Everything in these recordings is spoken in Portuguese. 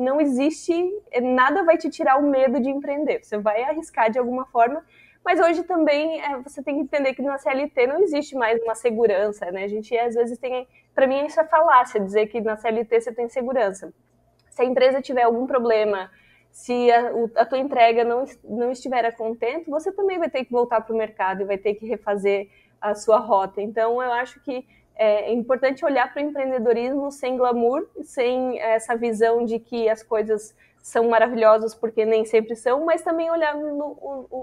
não existe, nada vai te tirar o medo de empreender. Você vai arriscar de alguma forma, mas hoje também você tem que entender que na CLT não existe mais uma segurança, né? A gente às vezes tem, para mim isso é falácia, dizer que na CLT você tem segurança. Se a empresa tiver algum problema, se a tua entrega não estiver a contento, você também vai ter que voltar para o mercado e vai ter que refazer a sua rota. Então, eu acho que é importante olhar para o empreendedorismo sem glamour, sem essa visão de que as coisas são maravilhosas porque nem sempre são, mas também olhar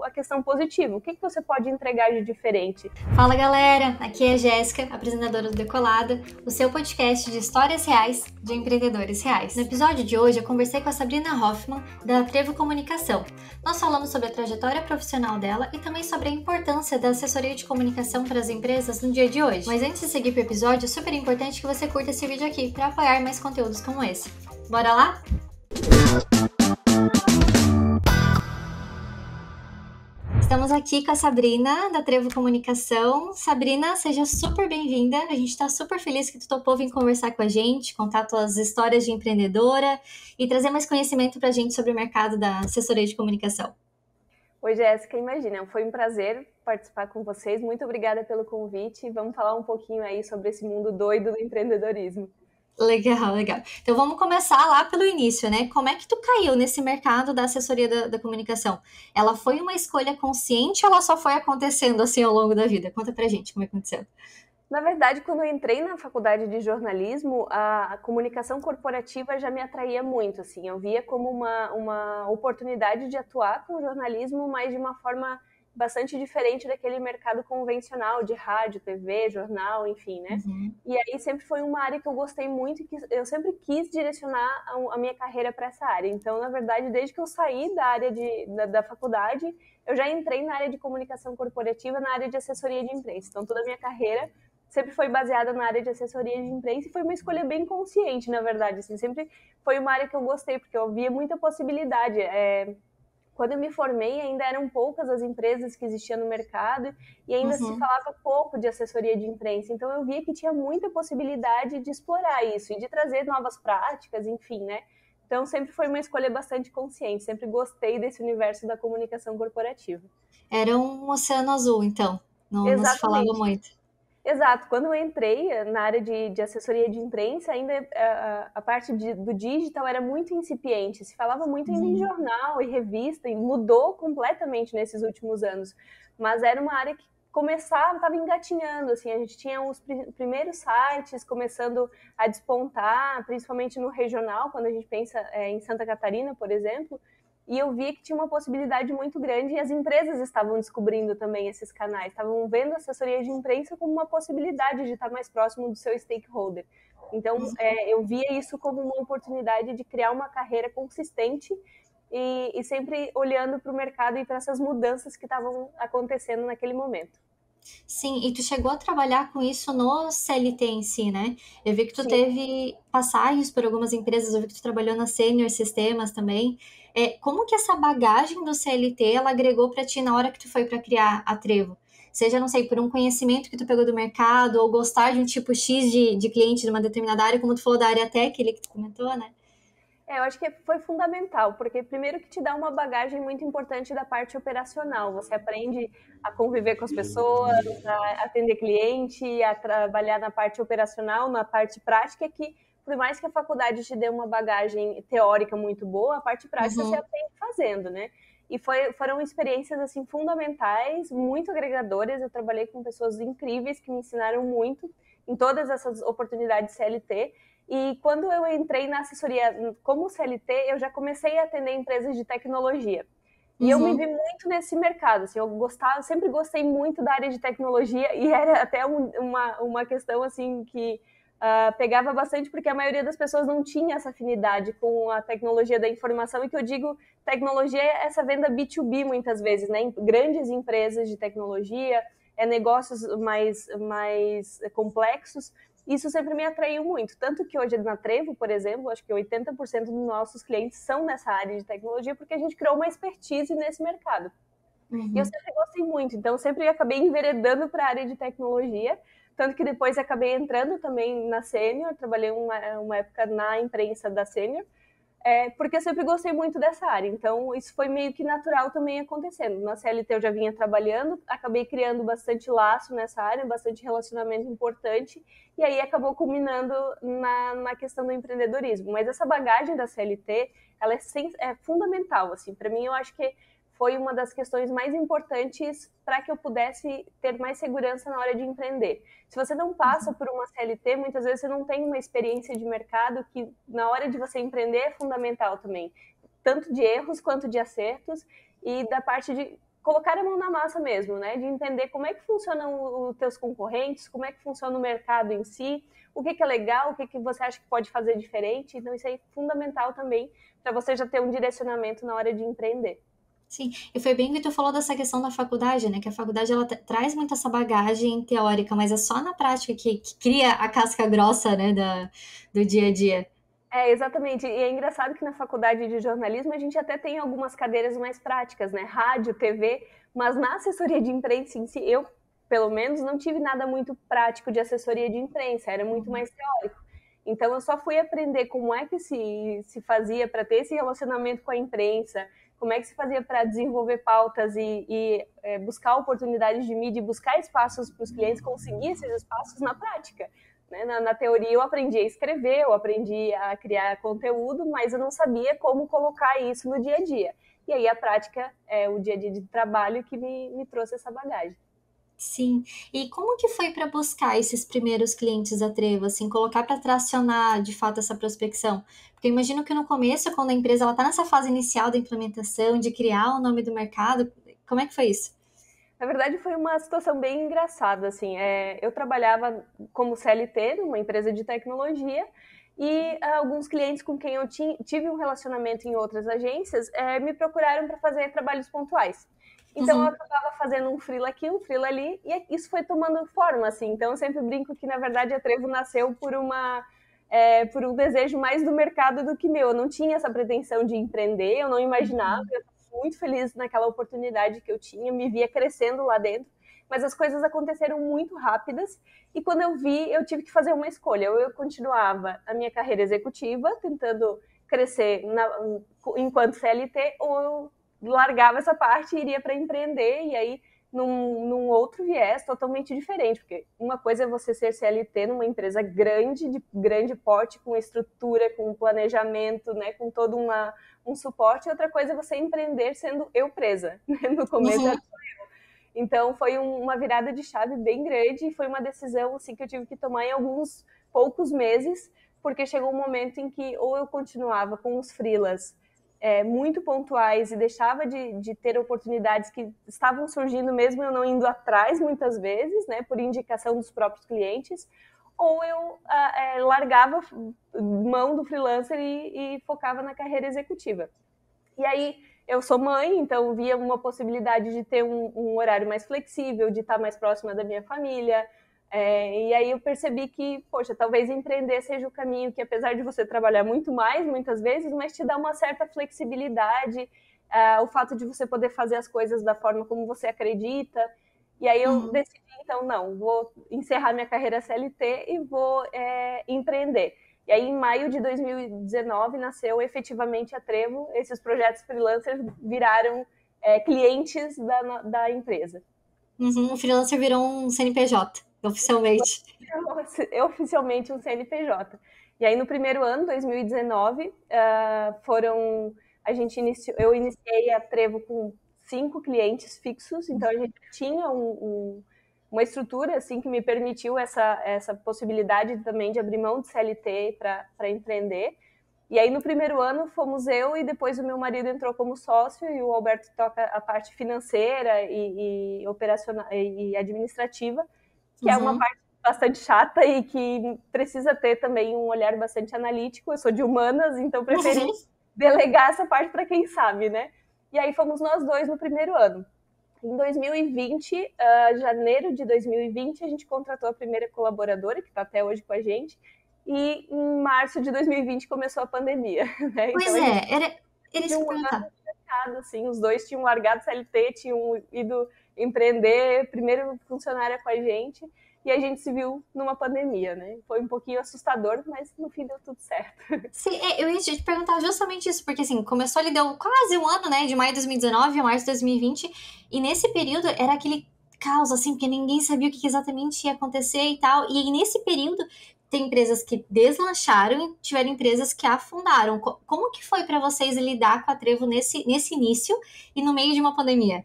a questão positiva. O que você pode entregar de diferente? Fala galera, aqui é a Jéssica, apresentadora do Decolada, o seu podcast de histórias reais de empreendedores reais. No episódio de hoje eu conversei com a Sabrina Hoffman, da Trevo Comunicação. Nós falamos sobre a trajetória profissional dela e também sobre a importância da assessoria de comunicação para as empresas no dia de hoje. Mas antes de seguir para o episódio, é super importante que você curta esse vídeo aqui para apoiar mais conteúdos como esse. Bora lá? Estamos aqui com a Sabrina, da Trevo Comunicação. Sabrina, seja super bem-vinda. A gente está super feliz que tu topou vir conversar com a gente, contar tuas histórias de empreendedora e trazer mais conhecimento para a gente sobre o mercado da assessoria de comunicação. Oi, Jéssica, imagina, foi um prazer participar com vocês. Muito obrigada pelo convite. Vamos falar um pouquinho aí sobre esse mundo doido do empreendedorismo. Legal, legal. Então vamos começar lá pelo início, né? Como é que tu caiu nesse mercado da assessoria da comunicação? Ela foi uma escolha consciente ou ela só foi acontecendo assim ao longo da vida? Conta pra gente como aconteceu. Na verdade, quando eu entrei na faculdade de jornalismo, a comunicação corporativa já me atraía muito, assim. Eu via como uma oportunidade de atuar com o jornalismo, mas de uma forma bastante diferente daquele mercado convencional de rádio, TV, jornal, enfim, né? Uhum. E aí sempre foi uma área que eu gostei muito e que eu sempre quis direcionar a minha carreira para essa área. Então, na verdade, desde que eu saí da área da faculdade, eu já entrei na área de comunicação corporativa, na área de assessoria de imprensa. Então, toda a minha carreira sempre foi baseada na área de assessoria de imprensa e foi uma escolha bem consciente, na verdade. Assim, sempre foi uma área que eu gostei, porque eu via muita possibilidade. Quando eu me formei, ainda eram poucas as empresas que existiam no mercado e ainda se falava pouco de assessoria de imprensa. Então, eu via que tinha muita possibilidade de explorar isso e de trazer novas práticas, enfim, né? Então, sempre foi uma escolha bastante consciente. Sempre gostei desse universo da comunicação corporativa. Era um oceano azul, então. Não se falava Exatamente. muito. Exato. Quando eu entrei na área de assessoria de imprensa, ainda a parte do digital era muito incipiente. Se falava muito ainda em jornal e revista, e mudou completamente nesses últimos anos. Mas era uma área que estava engatinhando. Assim, a gente tinha os primeiros sites começando a despontar, principalmente no regional, quando a gente pensa em Santa Catarina, por exemplo. E eu via que tinha uma possibilidade muito grande e as empresas estavam descobrindo também esses canais, estavam vendo a assessoria de imprensa como uma possibilidade de estar mais próximo do seu stakeholder. Então, eu via isso como uma oportunidade de criar uma carreira consistente e sempre olhando para o mercado e para essas mudanças que estavam acontecendo naquele momento. Sim, e tu chegou a trabalhar com isso no CLT em si, né? Eu vi que tu Sim. teve passagens por algumas empresas, eu vi que tu trabalhou na Senior Sistemas também. Como que essa bagagem do CLT, ela agregou para ti na hora que tu foi para criar a Trevo? Seja, não sei, por um conhecimento que tu pegou do mercado, ou gostar de um tipo X de cliente de uma determinada área, como tu falou da área tech, ali que tu comentou, né? Eu acho que foi fundamental, porque primeiro que te dá uma bagagem muito importante da parte operacional. Você aprende a conviver com as pessoas, a atender cliente, a trabalhar na parte operacional, na parte prática, que por mais que a faculdade te dê uma bagagem teórica muito boa, a parte prática você aprende fazendo, né? E foram experiências assim fundamentais, muito agregadoras. Eu trabalhei com pessoas incríveis que me ensinaram muito em todas essas oportunidades CLT. E quando eu entrei na assessoria como CLT, eu já comecei a atender empresas de tecnologia. E eu me vi muito nesse mercado. Assim, eu sempre gostei muito da área de tecnologia e era até uma questão assim que pegava bastante, porque a maioria das pessoas não tinha essa afinidade com a tecnologia da informação. E que eu digo, tecnologia é essa venda B2B muitas vezes, né? Em grandes empresas de tecnologia, negócios mais complexos. Isso sempre me atraiu muito. Tanto que hoje na Trevo, por exemplo, acho que 80% dos nossos clientes são nessa área de tecnologia, porque a gente criou uma expertise nesse mercado. E eu sempre gostei muito, então sempre acabei enveredando para a área de tecnologia, tanto que depois acabei entrando também na Senior, trabalhei uma época na imprensa da Senior, porque eu sempre gostei muito dessa área. Então, isso foi meio que natural também acontecendo. Na CLT eu já vinha trabalhando, acabei criando bastante laço nessa área, bastante relacionamento importante, e aí acabou culminando na questão do empreendedorismo. Mas essa bagagem da CLT, ela é fundamental, assim. Para mim, eu acho que foi uma das questões mais importantes para que eu pudesse ter mais segurança na hora de empreender. Se você não passa por uma CLT, muitas vezes você não tem uma experiência de mercado que, na hora de você empreender, é fundamental também. Tanto de erros quanto de acertos e da parte de colocar a mão na massa mesmo, né? De entender como é que funcionam os teus concorrentes, como é que funciona o mercado em si, o que é legal, o que você acha que pode fazer diferente. Então, isso é fundamental também para você já ter um direcionamento na hora de empreender. Sim, e foi bem que tu falou dessa questão da faculdade, né? Que a faculdade, ela traz muito essa bagagem teórica, mas é só na prática que cria a casca grossa, né, do dia a dia. Exatamente. E é engraçado que na faculdade de jornalismo a gente até tem algumas cadeiras mais práticas, né? Rádio, TV, mas na assessoria de imprensa em si, eu, pelo menos, não tive nada muito prático de assessoria de imprensa, era muito mais teórico. Então, eu só fui aprender como é que se fazia para ter esse relacionamento com a imprensa, como é que se fazia para desenvolver pautas e buscar oportunidades de mídia, buscar espaços para os clientes, conseguir esses espaços na prática. Né? Na teoria, eu aprendi a escrever, eu aprendi a criar conteúdo, mas eu não sabia como colocar isso no dia a dia. E aí, a prática, o dia a dia de trabalho que me trouxe essa bagagem. Sim. E como que foi para buscar esses primeiros clientes da Trevo, assim, colocar para tracionar de fato essa prospecção? Porque eu imagino que no começo, quando a empresa ela está nessa fase inicial da implementação, de criar o nome do mercado, como é que foi isso? Na verdade, foi uma situação bem engraçada, assim. Eu trabalhava como CLT numa empresa de tecnologia e alguns clientes com quem eu tive um relacionamento em outras agências me procuraram para fazer trabalhos pontuais. Então, eu acabava fazendo um freela aqui, um freela ali, e isso foi tomando forma, assim. Então, eu sempre brinco que, na verdade, a Trevo nasceu por um desejo mais do mercado do que meu. Eu não tinha essa pretensão de empreender, eu não imaginava, eu estava muito feliz naquela oportunidade que eu tinha, me via crescendo lá dentro, mas as coisas aconteceram muito rápidas, e quando eu vi, eu tive que fazer uma escolha. Ou eu continuava a minha carreira executiva, tentando crescer enquanto CLT, ou eu largava essa parte e iria para empreender, e aí num outro viés totalmente diferente, porque uma coisa é você ser CLT numa empresa grande, de grande porte, com estrutura, com planejamento, né, com todo um suporte, e outra coisa é você empreender sendo eu presa, né? No começo era só eu. Então foi uma virada de chave bem grande, e foi uma decisão assim, que eu tive que tomar em alguns poucos meses, porque chegou um momento em que ou eu continuava com os freelas muito pontuais e deixava de ter oportunidades que estavam surgindo mesmo eu não indo atrás muitas vezes, né, por indicação dos próprios clientes, ou eu largava mão do freelancer e focava na carreira executiva. E aí eu sou mãe, então via uma possibilidade de ter um horário mais flexível, de estar mais próxima da minha família. E aí eu percebi que, poxa, talvez empreender seja o caminho que, apesar de você trabalhar muito mais, muitas vezes, mas te dá uma certa flexibilidade, o fato de você poder fazer as coisas da forma como você acredita. E aí eu decidi, então, não, vou encerrar minha carreira CLT e vou empreender. E aí, em maio de 2019, nasceu efetivamente a Trevo. Esses projetos freelancers viraram clientes da empresa. O freelancer virou um CNPJ, oficialmente. Oficialmente um CNPJ. E aí, no primeiro ano, 2019, eu iniciei a Trevo com 5 clientes fixos, então a gente tinha uma estrutura assim que me permitiu essa possibilidade também de abrir mão de CLT para empreender. E aí, no primeiro ano, fomos eu e depois o meu marido entrou como sócio, e o Alberto toca a parte financeira e operacional e administrativa, que é uma parte bastante chata e que precisa ter também um olhar bastante analítico. Eu sou de humanas, então preferi delegar essa parte para quem sabe, né? E aí fomos nós dois no primeiro ano. Em 2020, janeiro de 2020, a gente contratou a primeira colaboradora, que está até hoje com a gente, e em março de 2020 começou a pandemia. Né? Pois então, era isso que eu perguntar. Assim, os dois tinham largado CLT, tinham ido empreender, primeiro funcionária com a gente, e a gente se viu numa pandemia, né? Foi um pouquinho assustador, mas no fim deu tudo certo. Sim, eu ia te perguntar justamente isso, porque assim, começou ali, deu quase um ano, né, de maio de 2019 a março de 2020, e nesse período era aquele caos, assim, porque ninguém sabia o que exatamente ia acontecer e tal, e aí nesse período tem empresas que deslancharam e tiveram empresas que afundaram. Como que foi para vocês lidar com a Trevo nesse início e no meio de uma pandemia?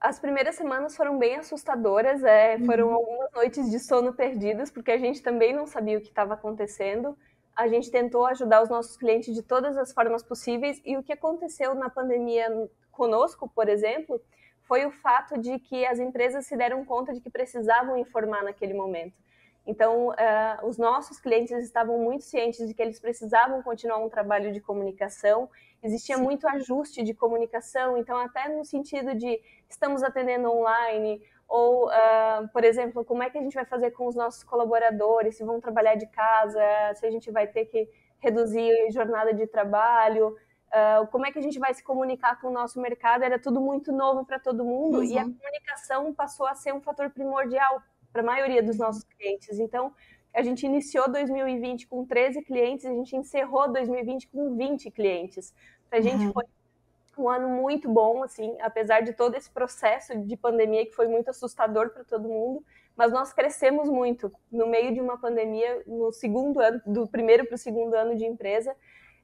As primeiras semanas foram bem assustadoras, foram algumas noites de sono perdidas, porque a gente também não sabia o que estava acontecendo. A gente tentou ajudar os nossos clientes de todas as formas possíveis, e o que aconteceu na pandemia conosco, por exemplo, foi o fato de que as empresas se deram conta de que precisavam informar naquele momento. Então, os nossos clientes estavam muito cientes de que eles precisavam continuar um trabalho de comunicação, existia muito ajuste de comunicação, então até no sentido de estamos atendendo online, ou, por exemplo, como é que a gente vai fazer com os nossos colaboradores, se vão trabalhar de casa, se a gente vai ter que reduzir jornada de trabalho, como é que a gente vai se comunicar com o nosso mercado, era tudo muito novo para todo mundo, e a comunicação passou a ser um fator primordial para a maioria dos nossos clientes. Então, a gente iniciou 2020 com 13 clientes, a gente encerrou 2020 com 20 clientes. Para a gente foi um ano muito bom, assim, apesar de todo esse processo de pandemia que foi muito assustador para todo mundo, mas nós crescemos muito no meio de uma pandemia, no segundo ano, do primeiro para o segundo ano de empresa,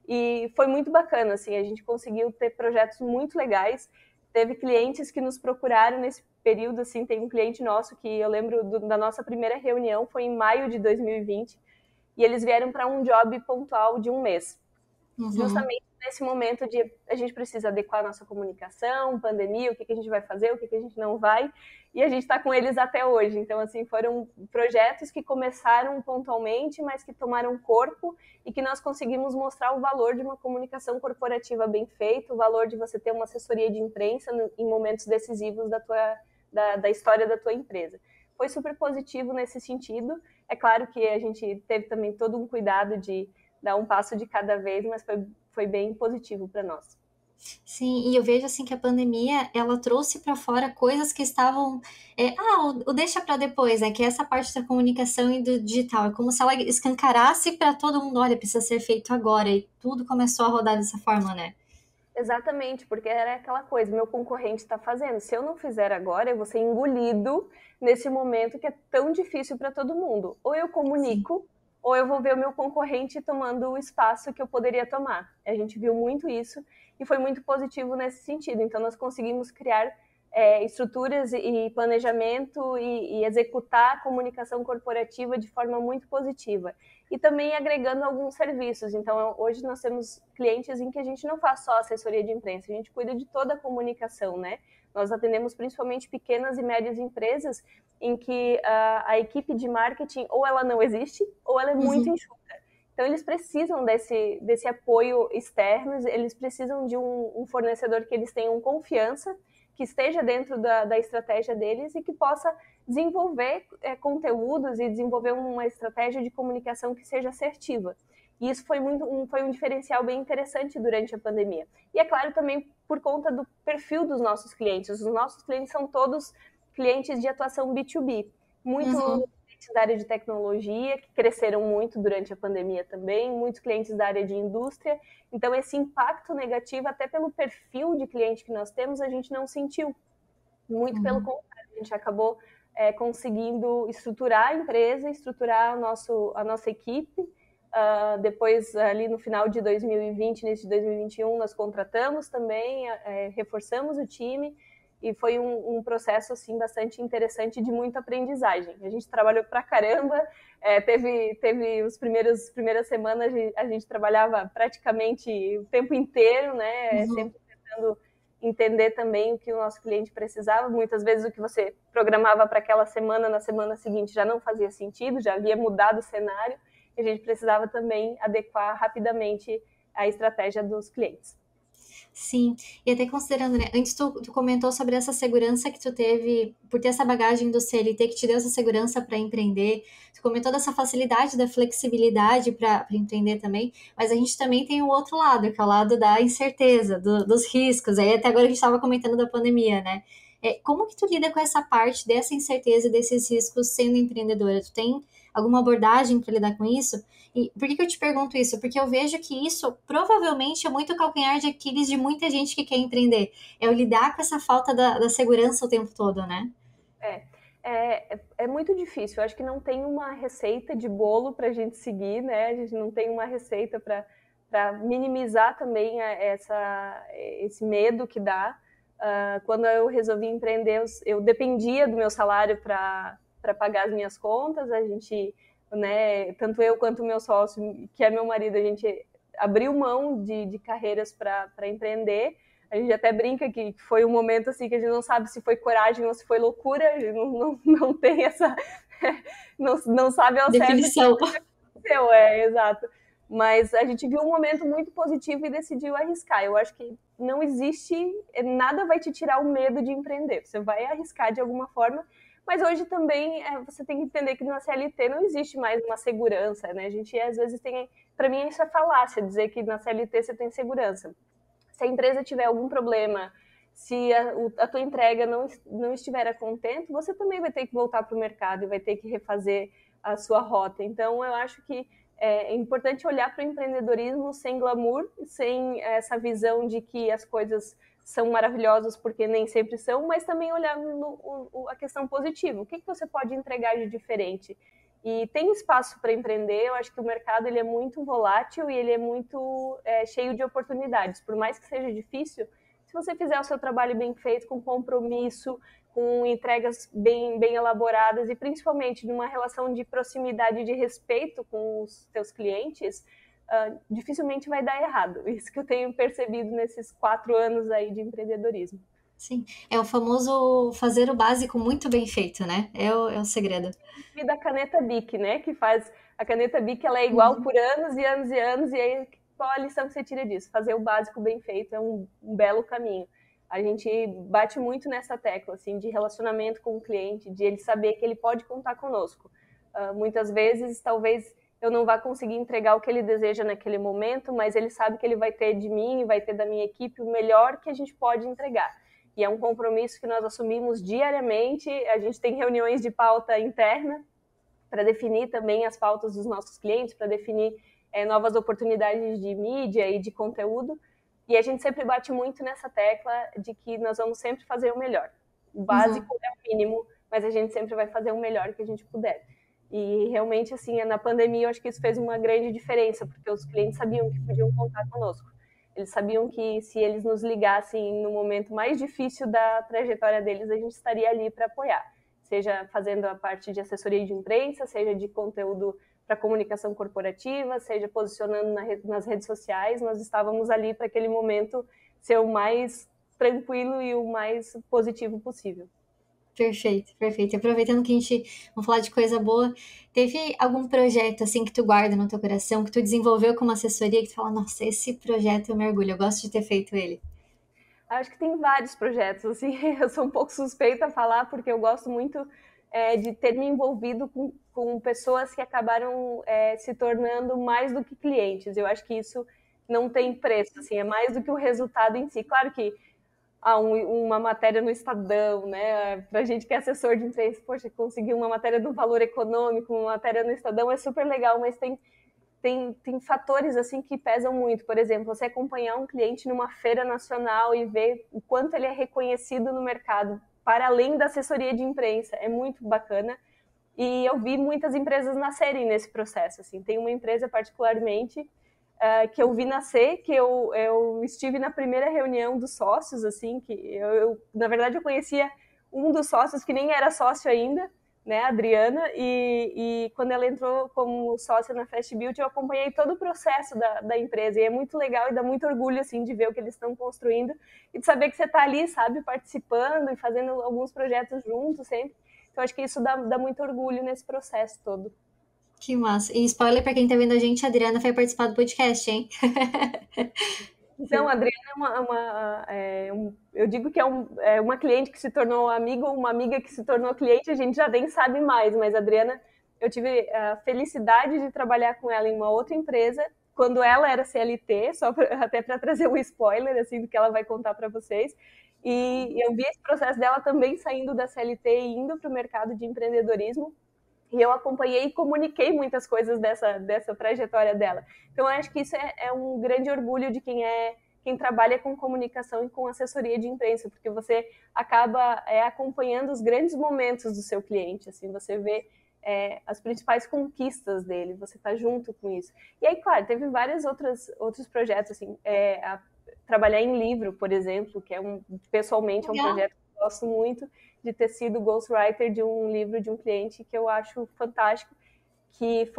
e foi muito bacana, assim, a gente conseguiu ter projetos muito legais. Teve clientes que nos procuraram nesse período, assim, tem um cliente nosso que eu lembro da nossa primeira reunião, foi em maio de 2020, e eles vieram para um job pontual de um mês. Justamente nesse momento de a gente precisa adequar a nossa comunicação, pandemia, o que a gente vai fazer, o que a gente não vai, e a gente está com eles até hoje. Então, assim, foram projetos que começaram pontualmente, mas que tomaram corpo e que nós conseguimos mostrar o valor de uma comunicação corporativa bem feita, o valor de você ter uma assessoria de imprensa em momentos decisivos da história da tua empresa. Foi super positivo nesse sentido. É claro que a gente teve também todo um cuidado de dar um passo de cada vez, mas foi bem positivo para nós. Sim, e eu vejo assim que a pandemia, ela trouxe para fora coisas que estavam, o deixa para depois, né? Que é essa parte da comunicação e do digital. É como se ela escancarasse para todo mundo, olha, precisa ser feito agora, e tudo começou a rodar dessa forma, né? Exatamente, porque era aquela coisa, meu concorrente está fazendo, se eu não fizer agora, eu vou ser engolido nesse momento que é tão difícil para todo mundo. Ou eu comunico, sim, ou eu vou ver o meu concorrente tomando o espaço que eu poderia tomar. A gente viu muito isso e foi muito positivo nesse sentido. Então, nós conseguimos criar estruturas e planejamento e executar a comunicação corporativa de forma muito positiva. E também agregando alguns serviços. Então, hoje nós temos clientes em que a gente não faz só assessoria de imprensa, a gente cuida de toda a comunicação, né? Nós atendemos principalmente pequenas e médias empresas em que a equipe de marketing ou ela não existe ou ela é muito enxuta. Então, eles precisam desse apoio externo, eles precisam de um fornecedor que eles tenham confiança, que esteja dentro da estratégia deles e que possa desenvolver conteúdos e desenvolver uma estratégia de comunicação que seja assertiva. E isso foi um diferencial bem interessante durante a pandemia. E é claro também por conta do perfil dos nossos clientes. Os nossos clientes são todos clientes de atuação B2B, muito clientes da área de tecnologia, que cresceram muito durante a pandemia também, muitos clientes da área de indústria. Então, esse impacto negativo, até pelo perfil de cliente que nós temos, a gente não sentiu. Muito pelo contrário, a gente acabou conseguindo estruturar a empresa, estruturar a nossa equipe. Depois, ali no final de 2020, início de 2021, nós contratamos também, reforçamos o time, e foi um processo assim, bastante interessante de muita aprendizagem. A gente trabalhou pra caramba, teve as primeiras semanas a gente trabalhava praticamente o tempo inteiro, né? Sempre tentando entender também o que o nosso cliente precisava. Muitas vezes o que você programava para aquela semana, na semana seguinte já não fazia sentido, já havia mudado o cenário, e a gente precisava também adequar rapidamente a estratégia dos clientes. Sim, e até considerando, né, antes tu comentou sobre essa segurança que tu teve por ter essa bagagem do CLT que te deu essa segurança para empreender, tu comentou dessa facilidade, da flexibilidade para empreender também, mas a gente também tem o outro lado, que é o lado da incerteza, dos riscos, aí até agora a gente estava comentando da pandemia, né, Como que tu lida com essa parte dessa incerteza, desses riscos sendo empreendedora? Tu tem alguma abordagem para lidar com isso? E por que eu te pergunto isso? Porque eu vejo que isso provavelmente é muito calcanhar de Aquiles de muita gente que quer empreender. É o lidar com essa falta da segurança o tempo todo, né? É muito difícil. Eu acho que não tem uma receita de bolo para a gente seguir, né? A gente não tem uma receita para minimizar também esse medo que dá. Quando eu resolvi empreender, eu dependia do meu salário para pagar as minhas contas. A gente, né, tanto eu quanto o meu sócio, que é meu marido, a gente abriu mão de carreiras para empreender. A gente até brinca que foi um momento assim que a gente não sabe se foi coragem ou se foi loucura, a gente não tem essa... não sabe ao definição. certo o que aconteceu, exato. Mas a gente viu um momento muito positivo e decidiu arriscar. Eu acho que não existe, nada vai te tirar o medo de empreender. Você vai arriscar de alguma forma, mas hoje também você tem que entender que na CLT não existe mais uma segurança, né? A gente às vezes tem, para mim isso é falácia, dizer que na CLT você tem segurança. Se a empresa tiver algum problema, se a tua entrega não estiver a contento, você também vai ter que voltar para o mercado e vai ter que refazer a sua rota. Então, eu acho que é importante olhar para o empreendedorismo sem glamour, sem essa visão de que as coisas são maravilhosas, porque nem sempre são, mas também olhar a questão positiva. O que você pode entregar de diferente? E tem espaço para empreender. Eu acho que o mercado ele é muito volátil e ele é muito cheio de oportunidades. Por mais que seja difícil, se você fizer o seu trabalho bem feito, com compromisso, com entregas bem elaboradas e principalmente numa relação de proximidade e de respeito com os seus clientes, dificilmente vai dar errado. Isso que eu tenho percebido nesses 4 anos aí de empreendedorismo. Sim, é o famoso fazer o básico muito bem feito, né? É o segredo. E da caneta BIC, né? Que faz a caneta BIC, ela é igual por anos e anos e anos, e aí qual a lição que você tira disso? Fazer o básico bem feito é um belo caminho. A gente bate muito nessa tecla, assim, de relacionamento com o cliente, de ele saber que ele pode contar conosco. Muitas vezes, talvez eu não vá conseguir entregar o que ele deseja naquele momento, mas ele sabe que ele vai ter de mim, vai ter da minha equipe o melhor que a gente pode entregar. E é um compromisso que nós assumimos diariamente. A gente tem reuniões de pauta interna para definir também as pautas dos nossos clientes, para definir novas oportunidades de mídia e de conteúdo. E a gente sempre bate muito nessa tecla de que nós vamos sempre fazer o melhor. O básico é o mínimo, mas a gente sempre vai fazer o melhor que a gente puder. E realmente, assim, na pandemia, eu acho que isso fez uma grande diferença, porque os clientes sabiam que podiam contar conosco. Eles sabiam que se eles nos ligassem no momento mais difícil da trajetória deles, a gente estaria ali para apoiar. Seja fazendo a parte de assessoria de imprensa, seja de conteúdo para comunicação corporativa, seja posicionando nas redes sociais, nós estávamos ali para aquele momento ser o mais tranquilo e o mais positivo possível. Perfeito, perfeito. Aproveitando que a gente vamos falar de coisa boa, teve algum projeto assim que tu guarda no teu coração, que tu desenvolveu como assessoria, que tu fala, nossa, esse projeto eu mergulho, eu gosto de ter feito ele? Acho que tem vários projetos, assim, eu sou um pouco suspeita a falar, porque eu gosto muito de ter me envolvido com pessoas que acabaram se tornando mais do que clientes. Eu acho que isso não tem preço, assim, é mais do que o resultado em si. Claro que uma matéria no Estadão, né? Pra gente que é assessor de imprensa, poxa, conseguir uma matéria do Valor Econômico, uma matéria no Estadão é super legal, mas tem fatores assim que pesam muito. Por exemplo, você acompanhar um cliente numa feira nacional e ver o quanto ele é reconhecido no mercado, para além da assessoria de imprensa, é muito bacana. E eu vi muitas empresas nascerem nesse processo. Assim. Tem uma empresa particularmente que eu vi nascer, que eu estive na primeira reunião dos sócios, assim, que na verdade eu conhecia um dos sócios que nem era sócio ainda, né, a Adriana, e quando ela entrou como sócia na Fast Beauty, eu acompanhei todo o processo da empresa, e é muito legal e dá muito orgulho, assim, de ver o que eles estão construindo, e de saber que você está ali, sabe, participando e fazendo alguns projetos juntos sempre. Então, acho que isso dá muito orgulho nesse processo todo. Que massa. E spoiler pra quem tá vendo a gente, a Adriana vai participar do podcast, hein? Então, a Adriana eu digo que é uma cliente que se tornou amiga, uma amiga que se tornou cliente, a gente já nem sabe mais, mas a Adriana, eu tive a felicidade de trabalhar com ela em uma outra empresa, quando ela era CLT, até para trazer um spoiler, assim, do que ela vai contar para vocês, E eu vi esse processo dela também saindo da CLT e indo para o mercado de empreendedorismo. E eu acompanhei e comuniquei muitas coisas dessa trajetória dela. Então, eu acho que isso é um grande orgulho de quem trabalha com comunicação e com assessoria de imprensa, porque você acaba acompanhando os grandes momentos do seu cliente, assim, você vê as principais conquistas dele, você está junto com isso. E aí, claro, teve vários outros projetos, assim, trabalhar em livro, por exemplo, que pessoalmente é um projeto que eu gosto muito, de ter sido ghostwriter de um livro de um cliente que eu acho fantástico, que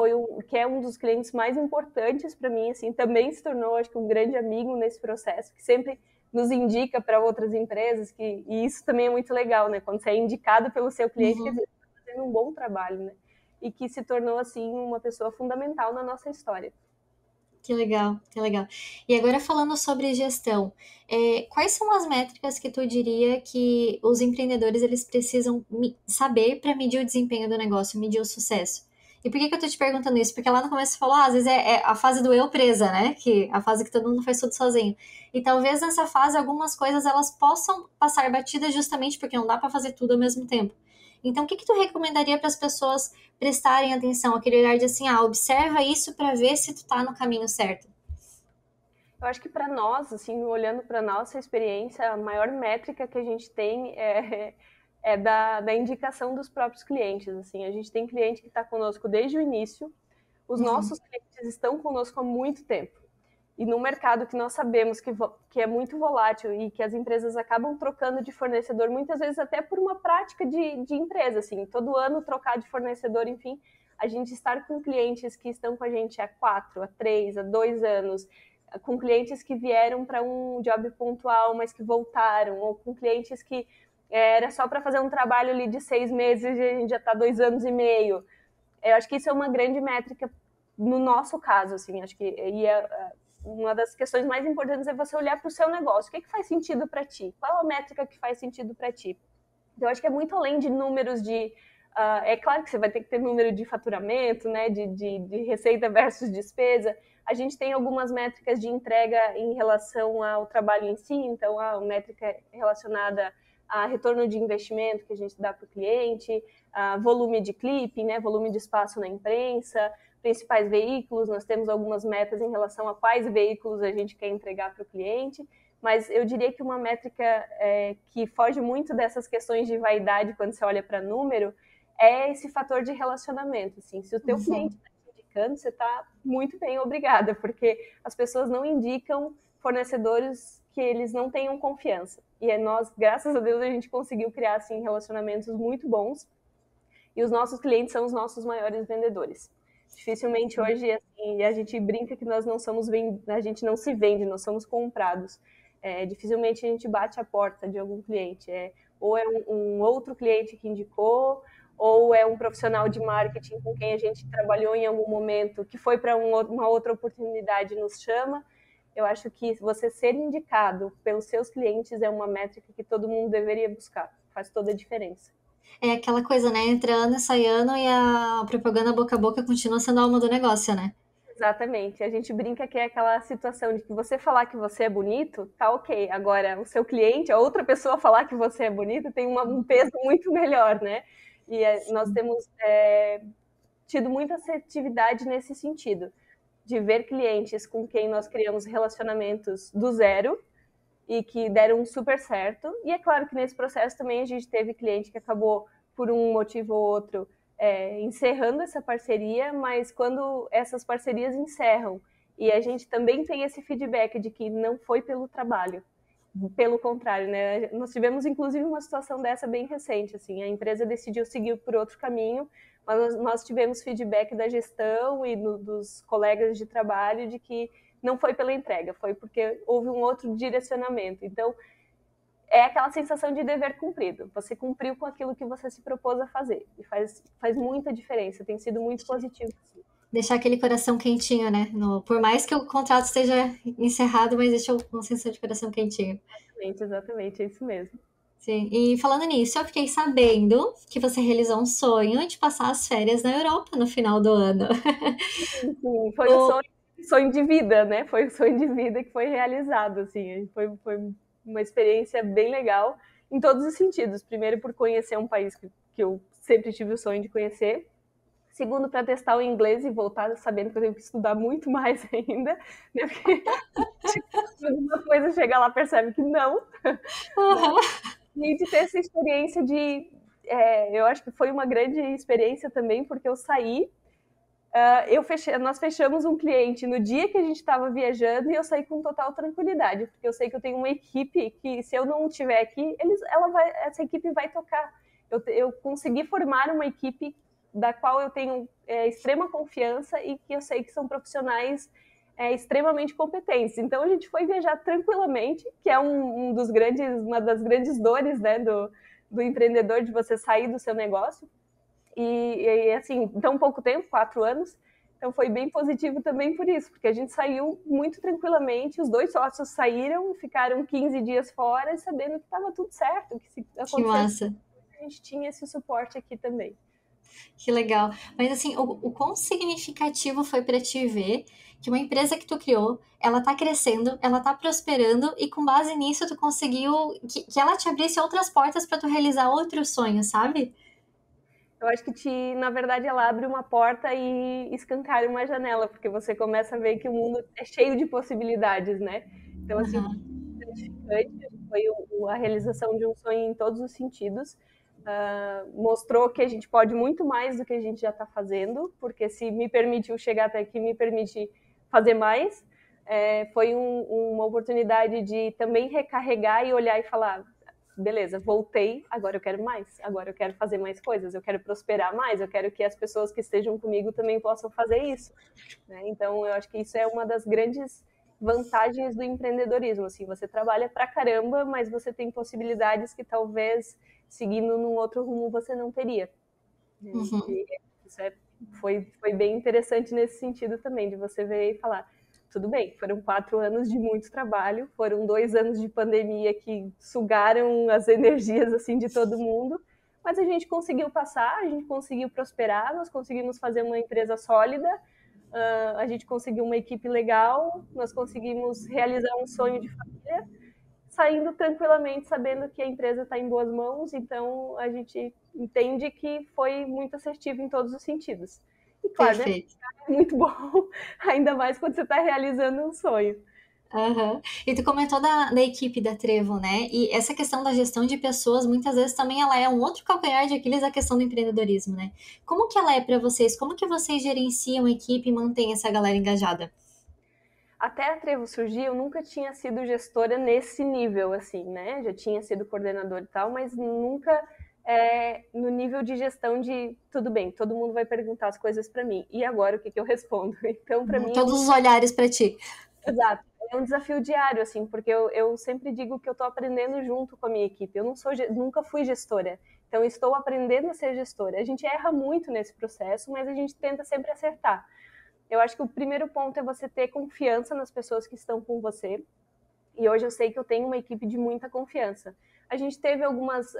é um dos clientes mais importantes para mim, assim, também se tornou, acho que, um grande amigo nesse processo, que sempre nos indica para outras empresas, e isso também é muito legal, né? Quando você é indicado pelo seu cliente, quer dizer, você está fazendo um bom trabalho, né? E que se tornou, assim, uma pessoa fundamental na nossa história. Que legal, que legal. E agora falando sobre gestão, quais são as métricas que tu diria que os empreendedores eles precisam saber para medir o desempenho do negócio, medir o sucesso? E por que eu tô te perguntando isso? Porque lá no começo você falou, às vezes é a fase do eu presa, né? Que a fase que todo mundo faz tudo sozinho. E talvez nessa fase algumas coisas elas possam passar batidas justamente porque não dá para fazer tudo ao mesmo tempo. Então, o que tu recomendaria para as pessoas prestarem atenção, aquele olhar de assim, observa isso para ver se tu tá no caminho certo? Eu acho que para nós, assim, olhando para nossa experiência, a maior métrica que a gente tem é da indicação dos próprios clientes. Assim, a gente tem cliente que está conosco desde o início, os nossos clientes estão conosco há muito tempo. E no mercado que nós sabemos que é muito volátil e que as empresas acabam trocando de fornecedor, muitas vezes até por uma prática de empresa, assim, todo ano trocar de fornecedor, enfim, a gente estar com clientes que estão com a gente há 4, há 3, há 2 anos, com clientes que vieram para um job pontual, mas que voltaram, ou com clientes que era só para fazer um trabalho ali de 6 meses e a gente já está 2 anos e meio. Eu acho que isso é uma grande métrica no nosso caso, assim, acho que uma das questões mais importantes é você olhar para o seu negócio. O que faz sentido para ti? Qual é a métrica que faz sentido para ti? Então, eu acho que é muito além de números de... é claro que você vai ter que ter número de faturamento, né, de receita versus despesa. A gente tem algumas métricas de entrega em relação ao trabalho em si, então a métrica relacionada a retorno de investimento que a gente dá para o cliente, volume de clipping, né, volume de espaço na imprensa, principais veículos, nós temos algumas metas em relação a quais veículos a gente quer entregar para o cliente, mas eu diria que uma métrica que foge muito dessas questões de vaidade quando você olha para número é esse fator de relacionamento. Assim, se o teu cliente está te indicando, você está muito bem, obrigada, porque as pessoas não indicam fornecedores que eles não tenham confiança. E nós, graças a Deus, a gente conseguiu criar assim, relacionamentos muito bons e os nossos clientes são os nossos maiores vendedores. Dificilmente hoje assim, a gente brinca que nós não somos a gente não se vende, nós somos comprados. Dificilmente a gente bate a porta de algum cliente. Ou é um outro cliente que indicou, ou é um profissional de marketing com quem a gente trabalhou em algum momento, que foi para uma outra oportunidade e nos chama. Eu acho que você ser indicado pelos seus clientes é uma métrica que todo mundo deveria buscar. Faz toda a diferença. É aquela coisa, né? Entra ano e sai ano e a propaganda boca a boca continua sendo a alma do negócio, né? Exatamente. A gente brinca que é aquela situação de que você falar que você é bonito, tá ok. Agora, o seu cliente, a outra pessoa falar que você é bonito, tem um peso muito melhor, né? E nós temos tido muita assertividade nesse sentido, de ver clientes com quem nós criamos relacionamentos do zero e que deram super certo. E é claro que nesse processo também a gente teve cliente que acabou, por um motivo ou outro, encerrando essa parceria, mas quando essas parcerias encerram e a gente também tem esse feedback de que não foi pelo trabalho, pelo contrário, né? Nós tivemos inclusive uma situação dessa bem recente, assim, a empresa decidiu seguir por outro caminho, mas nós tivemos feedback da gestão e dos colegas de trabalho de que não foi pela entrega, foi porque houve um outro direcionamento. Então, é aquela sensação de dever cumprido. Você cumpriu com aquilo que você se propôs a fazer. E faz muita diferença. Tem sido muito positivo. Assim. Deixar aquele coração quentinho, né? Por mais que o contrato esteja encerrado, mas deixa uma sensação de coração quentinho. Exatamente. É isso mesmo. Sim. E falando nisso, eu fiquei sabendo que você realizou um sonho de passar as férias na Europa no final do ano. Sim, foi um sonho de vida, né? Foi o sonho de vida que foi realizado, assim. Foi uma experiência bem legal em todos os sentidos. Primeiro, por conhecer um país que eu sempre tive o sonho de conhecer. Segundo, para testar o inglês e voltar sabendo que eu tenho que estudar muito mais ainda, né? Porque alguma coisa chega lá percebe que não. Uhum. E de ter essa experiência de... eu acho que foi uma grande experiência também, porque eu saí, nós fechamos um cliente no dia que a gente estava viajando e eu saí com total tranquilidade, porque eu sei que eu tenho uma equipe que, se eu não estiver aqui, essa equipe vai tocar. Eu consegui formar uma equipe da qual eu tenho extrema confiança e que eu sei que são profissionais extremamente competentes. Então a gente foi viajar tranquilamente, que é uma das grandes dores, né, do empreendedor, de você sair do seu negócio. E assim, em tão pouco tempo, 4 anos, então foi bem positivo também por isso, porque a gente saiu muito tranquilamente, os 2 sócios saíram, ficaram 15 dias fora, sabendo que estava tudo certo, que se Que massa. a gente tinha esse suporte aqui também. Que legal. Mas assim, o quão significativo foi para ti ver que uma empresa que tu criou, ela tá crescendo, ela tá prosperando e com base nisso tu conseguiu que ela te abrisse outras portas para tu realizar outros sonhos, sabe? Eu acho que, na verdade, ela abre uma porta e escancara uma janela, porque você começa a ver que o mundo é cheio de possibilidades, né? Então, assim, foi gratificante, foi a realização de um sonho em todos os sentidos. Mostrou que a gente pode muito mais do que a gente já está fazendo, porque se me permitiu chegar até aqui, me permite fazer mais. Foi uma oportunidade de também recarregar e olhar e falar: beleza, voltei, agora eu quero mais, agora eu quero fazer mais coisas, eu quero prosperar mais, eu quero que as pessoas que estejam comigo também possam fazer isso, né? Então, eu acho que isso é uma das grandes vantagens do empreendedorismo, assim, você trabalha pra caramba, mas você tem possibilidades que talvez seguindo num outro rumo você não teria. Uhum. E isso foi bem interessante nesse sentido também, de você ver e falar: tudo bem, foram 4 anos de muito trabalho, foram 2 anos de pandemia que sugaram as energias assim de todo mundo, mas a gente conseguiu passar, a gente conseguiu prosperar, nós conseguimos fazer uma empresa sólida, a gente conseguiu uma equipe legal, nós conseguimos realizar um sonho de família, saindo tranquilamente, sabendo que a empresa está em boas mãos, então a gente entende que foi muito assertivo em todos os sentidos. E claro, né, Perfeito. é muito bom, ainda mais quando você está realizando um sonho. Uhum. E tu comentou da equipe da Trevo, né? E essa questão da gestão de pessoas, muitas vezes também ela é um outro calcanhar de Aquiles da questão do empreendedorismo, né? Como que ela é para vocês? Como que vocês gerenciam a equipe e mantêm essa galera engajada? Até a Trevo surgir, eu nunca tinha sido gestora nesse nível, assim, né? Já tinha sido coordenadora e tal, mas nunca no nível de gestão de tudo bem, todo mundo vai perguntar as coisas para mim. E agora o que eu respondo? Então, para mim, Todos os olhares para ti. exato. É um desafio diário, assim, porque eu sempre digo que eu estou aprendendo junto com a minha equipe. Eu nunca fui gestora, então eu estou aprendendo a ser gestora. A gente erra muito nesse processo, mas a gente tenta sempre acertar. Eu acho que o primeiro ponto é você ter confiança nas pessoas que estão com você. E hoje eu sei que eu tenho uma equipe de muita confiança. A gente teve algumas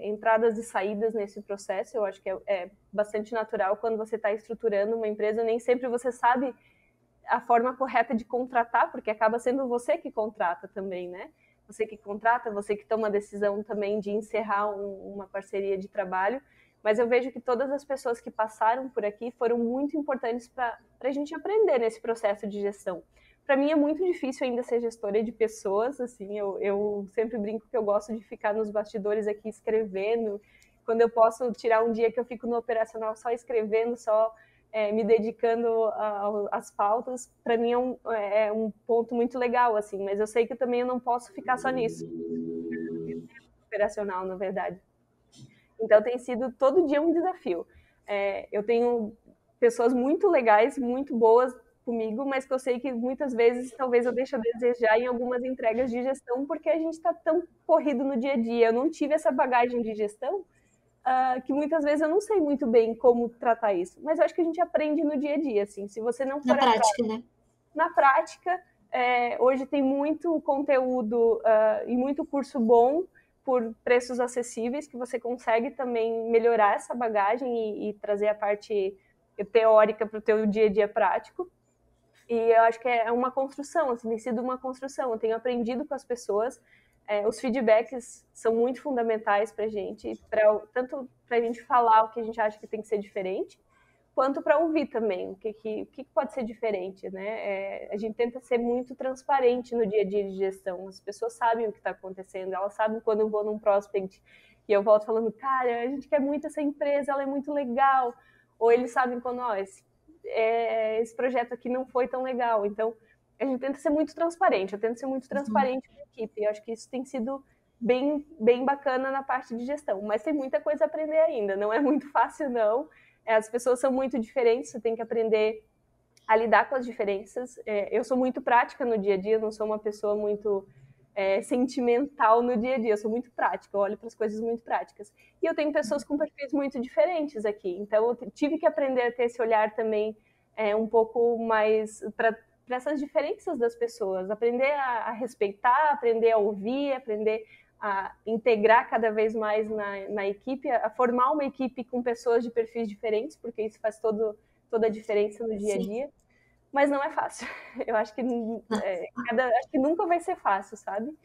entradas e saídas nesse processo. Eu acho que é bastante natural quando você está estruturando uma empresa. Nem sempre você sabe a forma correta de contratar, porque acaba sendo você que contrata também, né? Você que contrata, você que toma a decisão também de encerrar uma parceria de trabalho. Mas eu vejo que todas as pessoas que passaram por aqui foram muito importantes para a gente aprender nesse processo de gestão. Para mim é muito difícil ainda ser gestora de pessoas, assim, eu sempre brinco que eu gosto de ficar nos bastidores aqui escrevendo, quando eu posso tirar um dia que eu fico no operacional só escrevendo, só me dedicando às pautas, para mim é um ponto muito legal, assim, mas eu sei que também eu não posso ficar só nisso, operacional, na verdade. Então tem sido todo dia um desafio. Eu tenho pessoas muito legais, muito boas comigo, mas que eu sei que muitas vezes talvez eu deixe a desejar em algumas entregas de gestão, porque a gente está tão corrido no dia a dia. Eu não tive essa bagagem de gestão, que muitas vezes eu não sei muito bem como tratar isso, mas eu acho que a gente aprende no dia a dia, assim, se você não Na for atrás, prática, né? na prática, hoje tem muito conteúdo e muito curso bom por preços acessíveis, que você consegue também melhorar essa bagagem e trazer a parte teórica para o teu dia a dia prático. E eu acho que é uma construção, assim, tem sido uma construção. Eu tenho aprendido com as pessoas, Os feedbacks são muito fundamentais para a gente, tanto para a gente falar o que a gente acha que tem que ser diferente, quanto para ouvir também o que pode ser diferente, né? A gente tenta ser muito transparente no dia a dia de gestão. As pessoas sabem o que está acontecendo, elas sabem quando eu vou num prospect e eu volto falando, cara, a gente quer muito essa empresa, ela é muito legal. Ou eles sabem quando, esse projeto aqui não foi tão legal. Então, a gente tenta ser muito transparente. Eu tento ser muito transparente com a equipe. Eu acho que isso tem sido bem, bem bacana na parte de gestão. Mas tem muita coisa a aprender ainda. Não é muito fácil, não. As pessoas são muito diferentes. Você tem que aprender a lidar com as diferenças. Eu sou muito prática no dia a dia. Não sou uma pessoa muito sentimental no dia a dia. Eu sou muito prática. Eu olho para as coisas muito práticas. E eu tenho pessoas com perfis muito diferentes aqui. Então, eu tive que aprender a ter esse olhar também um pouco mais para essas diferenças das pessoas, aprender a respeitar, aprender a ouvir, aprender a integrar cada vez mais na equipe, a formar uma equipe com pessoas de perfis diferentes, porque isso faz toda a diferença no dia a dia. Mas não é fácil. Eu acho que, acho que nunca vai ser fácil, sabe?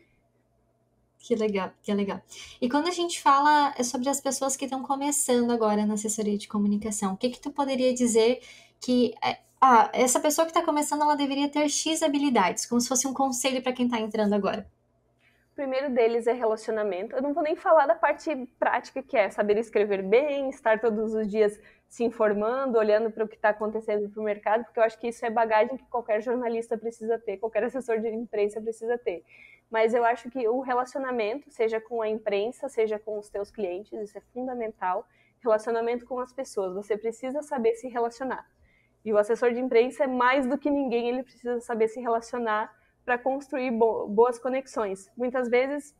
Que legal, que legal. E quando a gente fala sobre as pessoas que estão começando agora na assessoria de comunicação, o que tu poderia dizer que essa pessoa que está começando, ela deveria ter X habilidades, como se fosse um conselho para quem está entrando agora? O primeiro deles é relacionamento. Eu não vou nem falar da parte prática, que é saber escrever bem, estar todos os dias se informando, olhando para o que está acontecendo no mercado, porque eu acho que isso é bagagem que qualquer jornalista precisa ter, qualquer assessor de imprensa precisa ter. Mas eu acho que o relacionamento, seja com a imprensa, seja com os teus clientes, isso é fundamental. Relacionamento com as pessoas, você precisa saber se relacionar. E o assessor de imprensa é mais do que ninguém, ele precisa saber se relacionar para construir boas conexões. Muitas vezes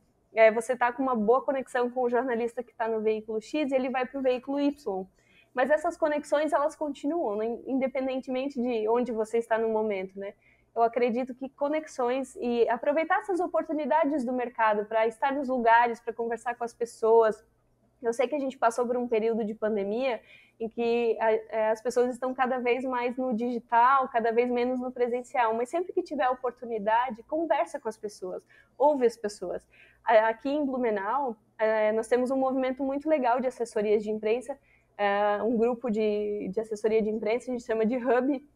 você está com uma boa conexão com o jornalista que está no veículo X e ele vai para o veículo Y. Mas essas conexões, elas continuam, né? Independentemente de onde você está no momento, né? Eu acredito que conexões e aproveitar essas oportunidades do mercado para estar nos lugares, para conversar com as pessoas. Eu sei que a gente passou por um período de pandemia em que as pessoas estão cada vez mais no digital, cada vez menos no presencial, mas sempre que tiver oportunidade, conversa com as pessoas, ouve as pessoas. Aqui em Blumenau, nós temos um movimento muito legal de assessorias de imprensa, um grupo de assessoria de imprensa, a gente chama de Hub,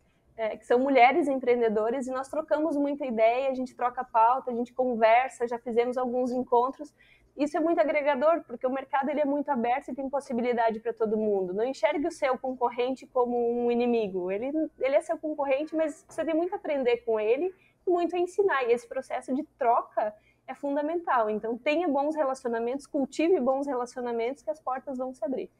que são mulheres empreendedoras, e nós trocamos muita ideia, a gente troca pauta, a gente conversa, já fizemos alguns encontros. Isso é muito agregador, porque o mercado ele é muito aberto e tem possibilidade para todo mundo. Não enxergue o seu concorrente como um inimigo. Ele é seu concorrente, mas você tem muito a aprender com ele e muito a ensinar. E esse processo de troca é fundamental. Então, tenha bons relacionamentos, cultive bons relacionamentos, que as portas vão se abrir.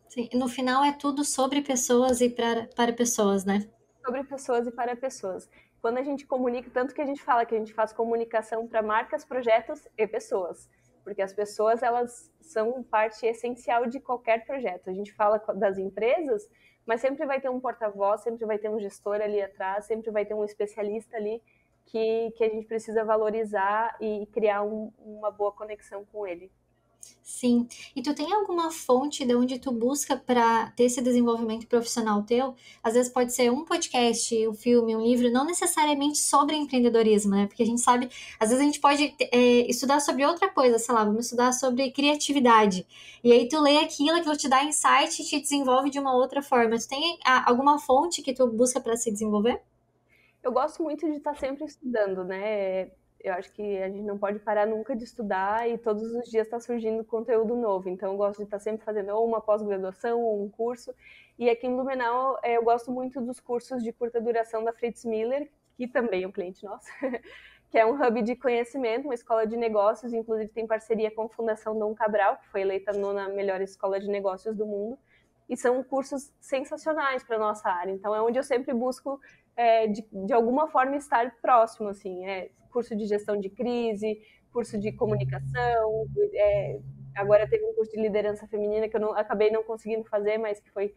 Sim, no final é tudo sobre pessoas e para pessoas, né? Sobre pessoas e para pessoas. Quando a gente comunica, tanto que a gente fala que a gente faz comunicação para marcas, projetos e pessoas. Porque as pessoas, elas são parte essencial de qualquer projeto. A gente fala das empresas, mas sempre vai ter um porta-voz, sempre vai ter um gestor ali atrás, sempre vai ter um especialista ali que a gente precisa valorizar e criar uma boa conexão com ele. Sim. E tu tem alguma fonte de onde tu busca para ter esse desenvolvimento profissional teu? Às vezes pode ser um podcast, um filme, um livro, não necessariamente sobre empreendedorismo, né? Porque a gente sabe, às vezes a gente pode estudar sobre outra coisa, sei lá, vamos estudar sobre criatividade. E aí tu lê aquilo te dá insight e te desenvolve de uma outra forma. Tu tem alguma fonte que tu busca para se desenvolver? Eu gosto muito de estar sempre estudando, né? Eu acho que a gente não pode parar nunca de estudar e todos os dias está surgindo conteúdo novo. Então, eu gosto de estar sempre fazendo ou uma pós-graduação ou um curso. E aqui em Blumenau, eu gosto muito dos cursos de curta duração da Fritz Miller, que também é um cliente nosso, que é um hub de conhecimento, uma escola de negócios. Inclusive, tem parceria com a Fundação Dom Cabral, que foi eleita a 9ª melhor escola de negócios do mundo. E são cursos sensacionais para a nossa área. Então, é onde eu sempre busco, de alguma forma, estar próximo, assim, curso de gestão de crise, curso de comunicação, agora teve um curso de liderança feminina que eu acabei não conseguindo fazer, mas que foi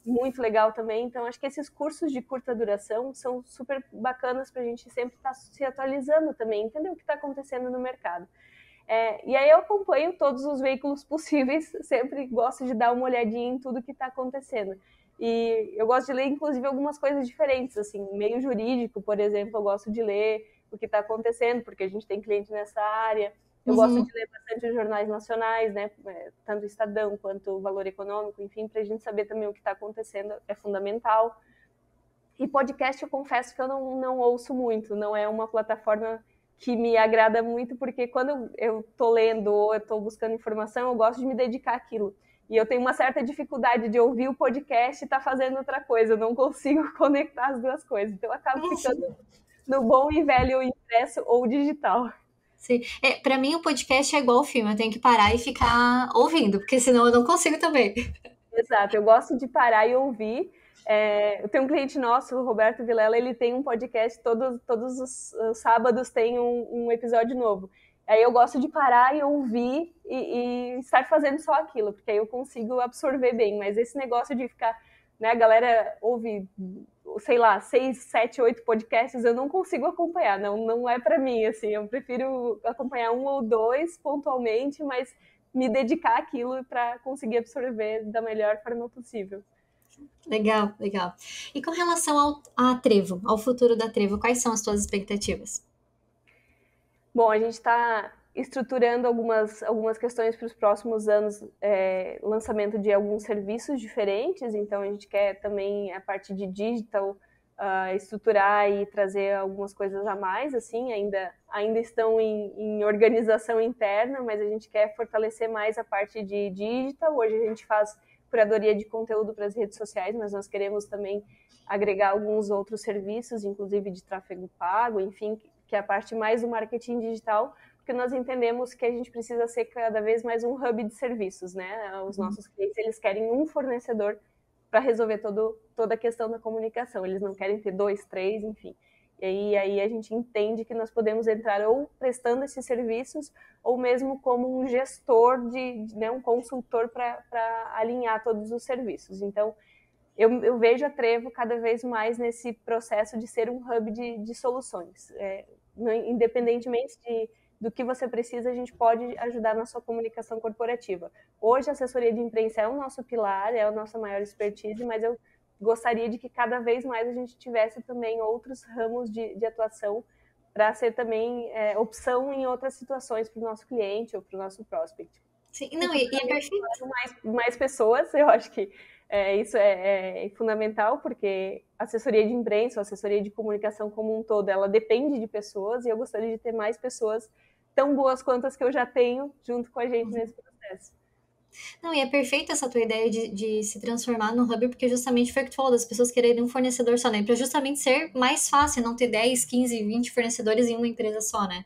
muito legal também. Então, acho que esses cursos de curta duração são super bacanas para a gente sempre estar se atualizando também, entender o que está acontecendo no mercado. E aí eu acompanho todos os veículos possíveis, sempre gosto de dar uma olhadinha em tudo que está acontecendo. E eu gosto de ler, inclusive, algumas coisas diferentes, assim, meio jurídico, por exemplo, eu gosto de ler o que está acontecendo, porque a gente tem cliente nessa área. Eu gosto de ler bastante os jornais nacionais, né? Tanto o Estadão quanto o Valor Econômico, enfim, para a gente saber também o que está acontecendo, é fundamental. E podcast, eu confesso que eu não ouço muito, não é uma plataforma que me agrada muito, porque quando eu estou lendo ou eu estou buscando informação, eu gosto de me dedicar àquilo. E eu tenho uma certa dificuldade de ouvir o podcast e estar fazendo outra coisa, eu não consigo conectar as duas coisas. Então eu acabo ficando no bom e velho impresso ou digital. Sim. Para mim, o podcast é igual o filme, eu tenho que parar e ficar ouvindo, porque senão eu não consigo também. Exato, eu gosto de parar e ouvir. Eu tenho um cliente nosso, o Roberto Vilela, ele tem um podcast, todos os sábados tem um episódio novo. Aí eu gosto de parar e ouvir e estar fazendo só aquilo, porque aí eu consigo absorver bem. Mas esse negócio de ficar, né, a galera ouve, sei lá, 6, 7, 8 podcasts, eu não consigo acompanhar, não é para mim, assim, eu prefiro acompanhar 1 ou 2 pontualmente, mas me dedicar àquilo para conseguir absorver da melhor forma possível. Legal, legal. E com relação à Trevo, ao futuro da Trevo, quais são as suas expectativas? Bom, a gente está estruturando algumas questões para os próximos anos, lançamento de alguns serviços diferentes, então a gente quer também a parte de digital, estruturar e trazer algumas coisas a mais, assim, ainda estão em organização interna, mas a gente quer fortalecer mais a parte de digital. Hoje a gente faz curadoria de conteúdo para as redes sociais, mas nós queremos também agregar alguns outros serviços, inclusive de tráfego pago, enfim, que é a parte mais do marketing digital, porque nós entendemos que a gente precisa ser cada vez mais um hub de serviços, né? Os nossos clientes, eles querem um fornecedor para resolver toda a questão da comunicação, eles não querem ter 2, 3, enfim. E aí a gente entende que nós podemos entrar ou prestando esses serviços, ou mesmo como um gestor, né, um consultor para alinhar todos os serviços. Então, eu vejo a Trevo cada vez mais nesse processo de ser um hub de soluções. Independentemente do que você precisa, a gente pode ajudar na sua comunicação corporativa. Hoje, a assessoria de imprensa é o nosso pilar, é a nossa maior expertise, mas eu gostaria de que cada vez mais a gente tivesse também outros ramos de atuação para ser também opção em outras situações para o nosso cliente ou para o nosso prospect. Sim, não, e é perfeito. Mais pessoas, eu acho que isso é fundamental, porque a assessoria de imprensa, a assessoria de comunicação como um todo, ela depende de pessoas, e eu gostaria de ter mais pessoas tão boas quanto as que eu já tenho junto com a gente nesse processo. Não, e é perfeita essa tua ideia de se transformar num hub, porque justamente foi o que tu falou, das pessoas quererem um fornecedor só, né? Para justamente ser mais fácil, não ter 10, 15, 20 fornecedores em uma empresa só, né?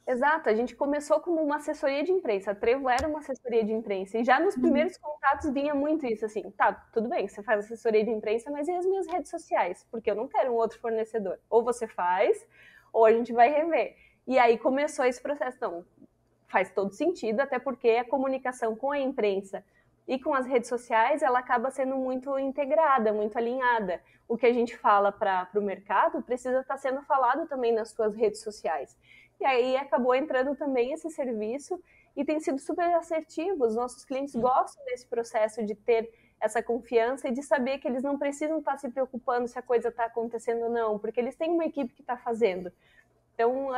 Exato, a gente começou como uma assessoria de imprensa, a Trevo era uma assessoria de imprensa, e já nos primeiros contatos vinha muito isso, assim, tá, tudo bem, você faz assessoria de imprensa, mas e as minhas redes sociais? Porque eu não quero um outro fornecedor. Ou você faz, ou a gente vai rever. E aí começou esse processo, não, faz todo sentido, até porque a comunicação com a imprensa e com as redes sociais, ela acaba sendo muito integrada, muito alinhada. O que a gente fala para o mercado precisa estar sendo falado também nas suas redes sociais. E aí acabou entrando também esse serviço e tem sido super assertivo. Os nossos clientes gostam desse processo de ter essa confiança e de saber que eles não precisam estar se preocupando se a coisa está acontecendo ou não, porque eles têm uma equipe que está fazendo. Então,